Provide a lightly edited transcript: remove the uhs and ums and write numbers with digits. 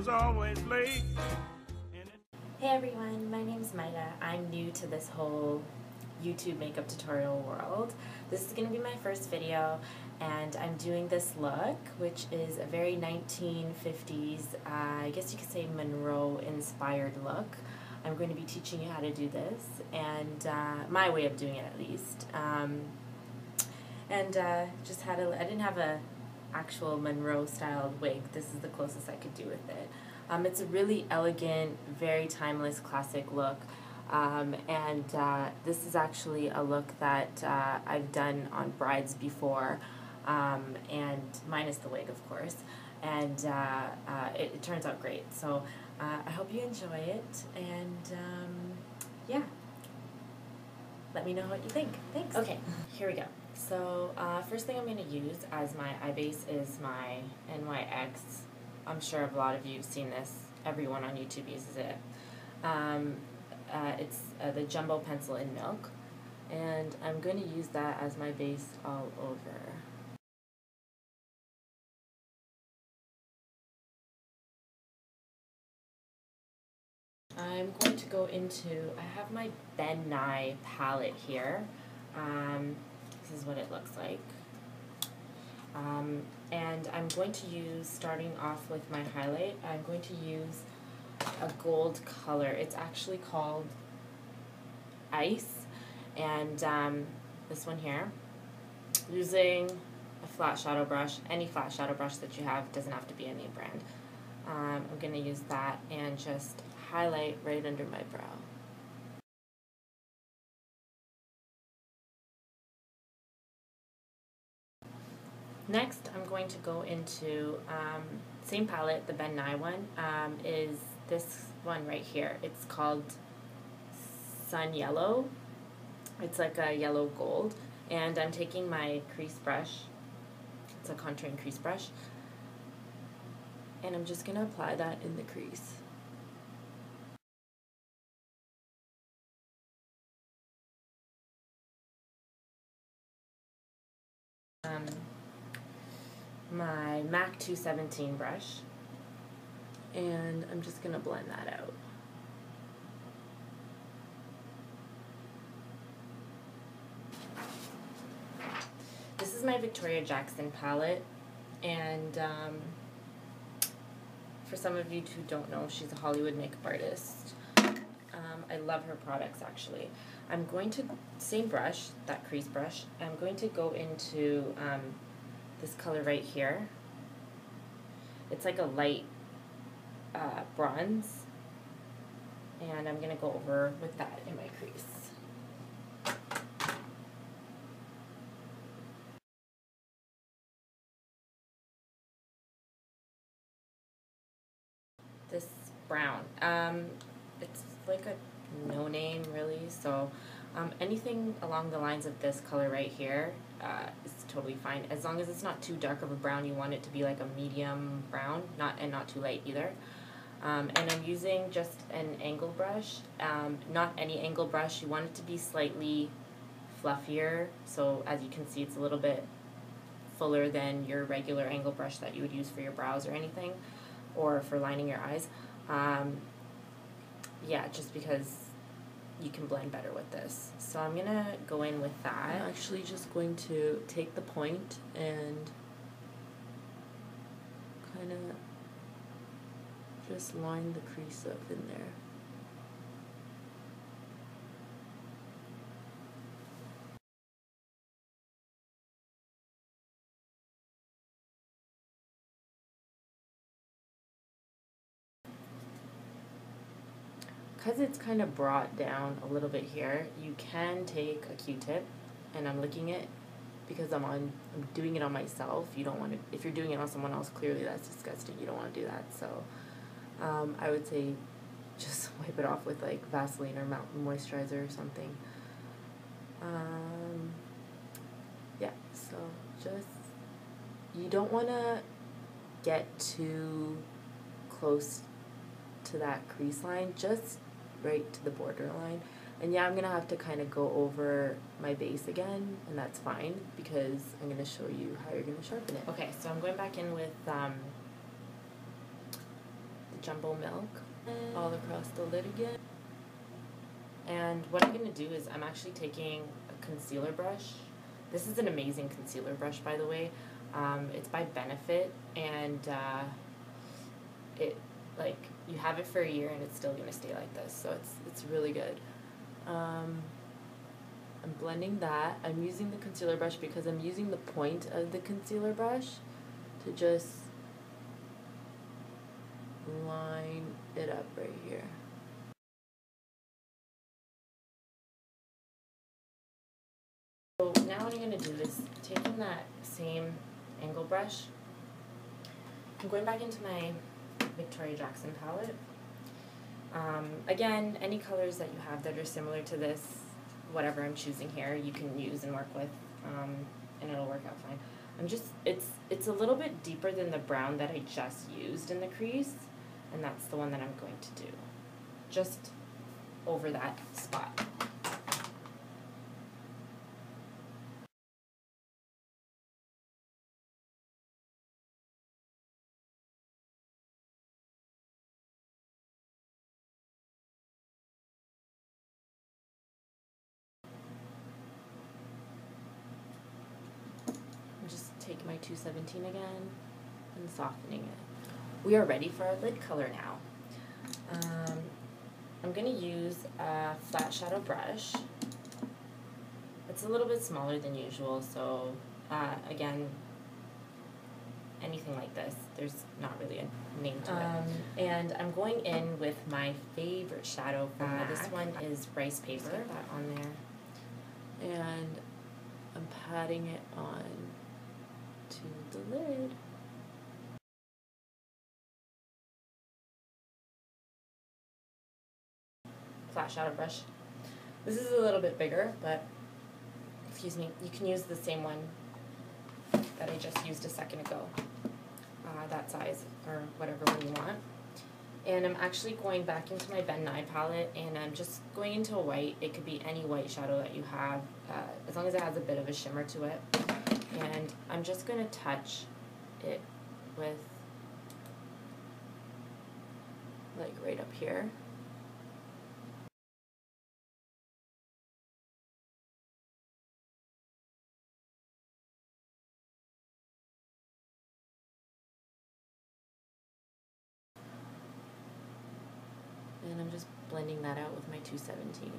was always late. Hey everyone, my name's Maida. I'm new to this whole YouTube makeup tutorial world. This is going to be my first video, and I'm doing this look, which is a very 1950s, I guess you could say Monroe-inspired look. I'm going to be teaching you how to do this, and my way of doing it at least. I didn't have a actual Monroe-styled wig. This is the closest I could do with it. It's a really elegant, very timeless, classic look. This is actually a look that I've done on brides before, and minus the wig, of course, and it turns out great. So I hope you enjoy it, and yeah, let me know what you think. Thanks. Okay, here we go. So first thing I'm going to use as my eye base is my NYX. I'm sure a lot of you have seen this. Everyone on YouTube uses it. It's the Jumbo Pencil in Milk, and I'm going to use that as my base all over. I'm going to go into, I have my Ben Nye palette here. This is what it looks like. And I'm going to use, starting off with my highlight, I'm going to use a gold color. It's actually called Ice, and this one here, using a flat shadow brush, any flat shadow brush that you have, doesn't have to be a name brand. I'm going to use that and just highlight right under my brow. Next, I'm going to go into, same palette, the Ben Nye one, is this one right here. It's called Sun Yellow. It's like a yellow gold. And I'm taking my crease brush, it's a contouring crease brush, and I'm just going to apply that in the crease. My MAC 217 brush, and I'm just going to blend that out. This is my Victoria Jackson palette, and for some of you who don't know, she's a Hollywood makeup artist. I love her products, actually. I'm going to, same brush, that crease brush, I'm going to go into this color right here. It's like a light bronze, and I'm going to go over with that in my crease. This brown, it's like a no name really, so anything along the lines of this color right here is totally fine, as long as it's not too dark of a brown. You want it to be like a medium brown, not too light either. And I'm using just an angle brush, not any angle brush. You want it to be slightly fluffier, so as you can see, it's a little bit fuller than your regular angle brush that you would use for your brows or anything, or for lining your eyes. Yeah, just because you can blend better with this. So I'm gonna go in with that. I'm actually just going to take the point and kind of just line the crease up in there. Because it's kind of brought down a little bit here, you can take a Q-tip, and I'm licking it because I'm doing it on myself. You don't want to, if you're doing it on someone else, clearly that's disgusting. You don't want to do that. So I would say just wipe it off with like Vaseline or Mountain Moisturizer or something. Yeah, so just, you don't want to get too close to that crease line, just right to the borderline. And yeah, I'm going to have to kind of go over my base again, and that's fine because I'm going to show you how you're going to sharpen it. Okay, so I'm going back in with the the Jumbo Milk all across the lid again. And what I'm going to do is I'm actually taking a concealer brush. This is an amazing concealer brush, by the way. It's by Benefit, and you have it for a year and it's still going to stay like this, so it's really good. I'm blending that. I'm using the concealer brush because I'm using the point of the concealer brush to just line it up right here. So now what I'm going to do is taking that same angle brush, I'm going back into my Victoria Jackson palette. Again, any colors that you have that are similar to this, whatever I'm choosing here, you can use and work with, and it'll work out fine. It's a little bit deeper than the brown that I just used in the crease, and that's the one that I'm going to do, just over that spot. Just take my 217 again and softening it. We are ready for our lid color now. I'm going to use a flat shadow brush. It's a little bit smaller than usual, so again, anything like this, there's not really a name to it. And I'm going in with my favorite shadow from this one is Rice Paper. Just get that on there. And I'm patting it on to the lid. Flat shadow brush. This is a little bit bigger, but excuse me, you can use the same one that I just used a second ago, that size or whatever one you want. And I'm actually going back into my Ben Nye palette, and I'm just going into a white. It could be any white shadow that you have, as long as it has a bit of a shimmer to it. And I'm just going to touch it with, like, right up here. And I'm just blending that out with my 217.